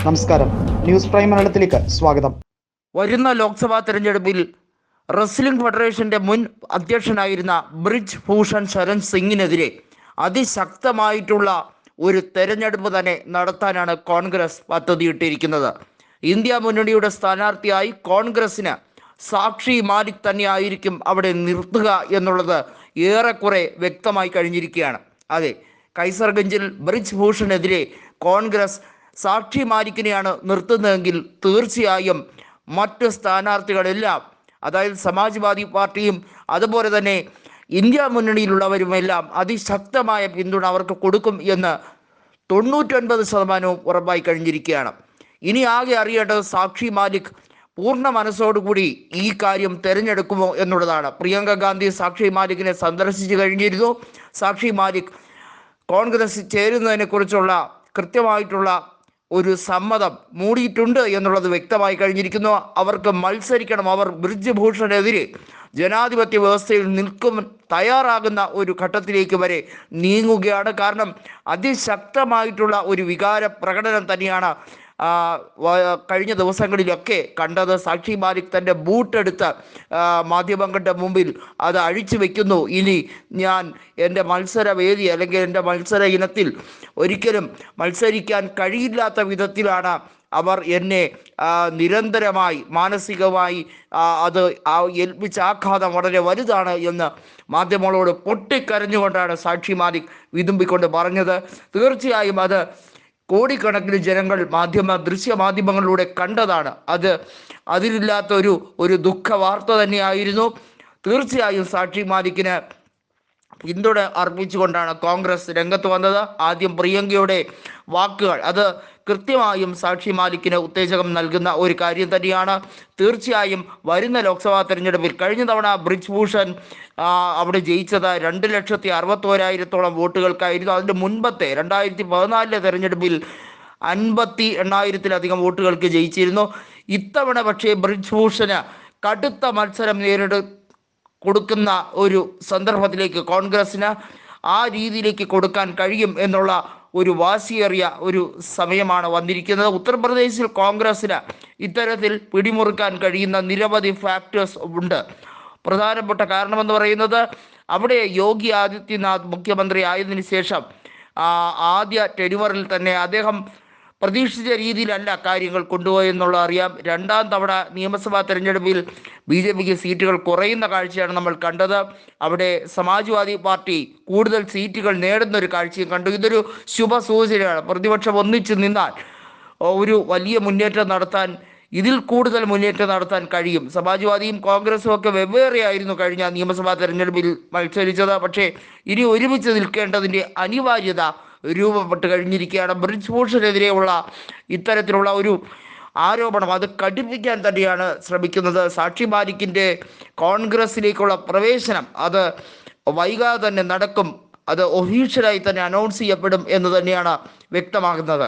നമസ്കാരം, news prime മലയാളത്തിലേക്ക് സ്വാഗതം. വരുന്ന ലോക്സഭാ തെരഞ്ഞെടുപ്പിൽ റെസ്ലിംഗ് ഫെഡറേഷന്റെ മുൻ അധ്യക്ഷനായിരുന്ന ബ്രിജ് ഭൂഷൺ ശരൺ സിംഗിനെതിരെ അതിശക്തമായിട്ടുള്ള ഒരു തെരഞ്ഞെടുപ്പ് തന്നെ നടത്താനാണ് കോൺഗ്രസ് പദ്ധതിയിട്ടിരിക്കുന്നത്. ഇന്ത്യ മുന്നണിയുടെ സ്ഥാനാർത്ഥിയായി കോൺഗ്രസിന് സാക്ഷി മാലിക് തന്നെയായിരിക്കും അവിടെ നിർത്തുക എന്നുള്ളത് ഏറെക്കുറെ വ്യക്തമായി കഴിഞ്ഞിരിക്കുകയാണ്. അതെ, കൈസർഗഞ്ചിൽ ബ്രിജ് ഭൂഷണെതിരെ കോൺഗ്രസ് സാക്ഷി മാലിക്കിനെയാണ് നിർത്തുന്നതെങ്കിൽ തീർച്ചയായും മറ്റ് സ്ഥാനാർത്ഥികളെല്ലാം, അതായത് സമാജ്വാദി പാർട്ടിയും അതുപോലെ തന്നെ ഇന്ത്യ മുന്നണിയിലുള്ളവരുമെല്ലാം അതിശക്തമായ പിന്തുണ അവർക്ക് കൊടുക്കും എന്ന് 99% ഉറപ്പായി കഴിഞ്ഞിരിക്കുകയാണ്. ഇനി ആകെ അറിയേണ്ടത് സാക്ഷി മാലിക് പൂർണ്ണ മനസ്സോടുകൂടി ഈ കാര്യം തിരഞ്ഞെടുക്കുമോ എന്നുള്ളതാണ്. പ്രിയങ്ക ഗാന്ധി സാക്ഷി മാലിക്കിനെ സന്ദർശിച്ചു കഴിഞ്ഞിരുന്നു. സാക്ഷി മാലിക് കോൺഗ്രസ് ചേരുന്നതിനെ കുറിച്ചുള്ള കൃത്യമായിട്ടുള്ള ഒരു സമ്മതം മൂടിയിട്ടുണ്ട് എന്നുള്ളത് വ്യക്തമായി കഴിഞ്ഞിരിക്കുന്നു. അവർക്ക് മത്സരിക്കണം, അവർ ബ്രിജ് ഭൂഷണെതിരെ ജനാധിപത്യ വ്യവസ്ഥയിൽ നിൽക്കും തയ്യാറാകുന്ന ഒരു ഘട്ടത്തിലേക്ക് വരെ നീങ്ങുകയാണ്. കാരണം അതിശക്തമായിട്ടുള്ള ഒരു വികാര പ്രകടനം തന്നെയാണ് കഴിഞ്ഞ ദിവസങ്ങളിലൊക്കെ കണ്ടത്. സാക്ഷി മാലിക് തൻ്റെ ബൂട്ടെടുത്ത് മാധ്യമങ്ങളുടെ മുമ്പിൽ അത് അഴിച്ചു വെക്കുന്നു. ഇനി ഞാൻ എൻ്റെ മത്സരവേദി അല്ലെങ്കിൽ എൻ്റെ മത്സര ഇനത്തിൽ ഒരിക്കലും മത്സരിക്കാൻ കഴിയില്ലാത്ത വിധത്തിലാണ് അവർ എന്നെ നിരന്തരമായി മാനസികമായി അത് ഏൽപ്പിച്ച ആഘാതം വളരെ വലുതാണ് എന്ന് മാധ്യമങ്ങളോട് പൊട്ടിക്കരഞ്ഞുകൊണ്ടാണ് സാക്ഷി മാലിക് വിതുമ്പിക്കൊണ്ട് പറഞ്ഞത്. തീർച്ചയായും അത് കോടിക്കണക്കിന് ജനങ്ങൾ ദൃശ്യമാധ്യമങ്ങളിലൂടെ കണ്ടതാണ്. അതിലില്ലാത്ത ഒരു ദുഃഖ വാർത്ത തന്നെയായിരുന്നു. തീർച്ചയായും സാക്ഷി മാലിക്കിന് പിന്തുണ അർപ്പിച്ചുകൊണ്ടാണ് കോൺഗ്രസ് രംഗത്ത് വന്നത്. ആദ്യം പ്രിയങ്കയുടെ വാക്കുകൾ അത് കൃത്യമായും സാക്ഷി മാലിക്കിന് ഉത്തേജകം നൽകുന്ന ഒരു കാര്യം തന്നെയാണ്. തീർച്ചയായും വരുന്ന ലോക്സഭാ തെരഞ്ഞെടുപ്പിൽ കഴിഞ്ഞ തവണ ബ്രിജ് ഭൂഷൺ അവിടെ ജയിച്ചത് 2,61,000 വോട്ടുകൾക്കായിരുന്നു. അതിൻ്റെ മുൻപത്തെ 2014 തെരഞ്ഞെടുപ്പിൽ 58,000 വോട്ടുകൾക്ക് ജയിച്ചിരുന്നു. ഇത്തവണ പക്ഷേ ബ്രിജ് ഭൂഷന് കടുത്ത മത്സരം കൊടുക്കുന്ന ഒരു സന്ദർഭത്തിലേക്ക് കോൺഗ്രസിന് ആ രീതിയിലേക്ക് കൊടുക്കാൻ കഴിയും എന്നുള്ള ഒരു വാശിയേറിയ ഒരു സമയമാണ് വന്നിരിക്കുന്നത്. ഉത്തർപ്രദേശിൽ കോൺഗ്രസിന് ഇത്തരത്തിൽ പിടിമുറുക്കാൻ കഴിയുന്ന നിരവധി ഫാക്ടേഴ്സ് ഉണ്ട്. പ്രധാനപ്പെട്ട കാരണമെന്ന് പറയുന്നത് അവിടെ യോഗി ആദിത്യനാഥ് മുഖ്യമന്ത്രി ആയതിനു ശേഷം ആദ്യ ടെനുവറിൽ തന്നെ അദ്ദേഹം പ്രതീക്ഷിച്ച രീതിയിലല്ല കാര്യങ്ങൾ കൊണ്ടുപോയെന്നുള്ള അറിയാം. രണ്ടാം തവണ നിയമസഭാ തെരഞ്ഞെടുപ്പിൽ BJPക്ക് സീറ്റുകൾ കുറയുന്ന കാഴ്ചയാണ് നമ്മൾ കണ്ടത്. അവിടെ സമാജ്വാദി പാർട്ടി കൂടുതൽ സീറ്റുകൾ നേടുന്നൊരു കാഴ്ചയും കണ്ടു. ഇതൊരു ശുഭസൂചനയാണ്. പ്രതിപക്ഷം ഒന്നിച്ചു നിന്നാൽ ഒരു വലിയ മുന്നേറ്റം നടത്താൻ, ഇതിൽ കൂടുതൽ മുന്നേറ്റം നടത്താൻ കഴിയും. സമാജ്വാദിയും കോൺഗ്രസും ഒക്കെ വെവ്വേറെയായിരുന്നു കഴിഞ്ഞ നിയമസഭാ തെരഞ്ഞെടുപ്പിൽ മത്സരിച്ചത്. പക്ഷേ ഇനി ഒരുമിച്ച് നിൽക്കേണ്ടതിൻ്റെ അനിവാര്യത രൂപപ്പെട്ട് കഴിഞ്ഞിരിക്കുകയാണ്. ബ്രിജ് ഭൂഷണെതിരെയുള്ള ഇത്തരത്തിലുള്ള ഒരു ആരോപണം അത് കടുപ്പിക്കാൻ തന്നെയാണ് ശ്രമിക്കുന്നത്. സാക്ഷി മാലിക്കിൻ്റെ കോൺഗ്രസിലേക്കുള്ള പ്രവേശനം അത് വൈകാതെ തന്നെ നടക്കും. അത് ഒഫീഷ്യലായി തന്നെ അനൗൺസ് ചെയ്യപ്പെടും എന്ന് തന്നെയാണ് വ്യക്തമാകുന്നത്.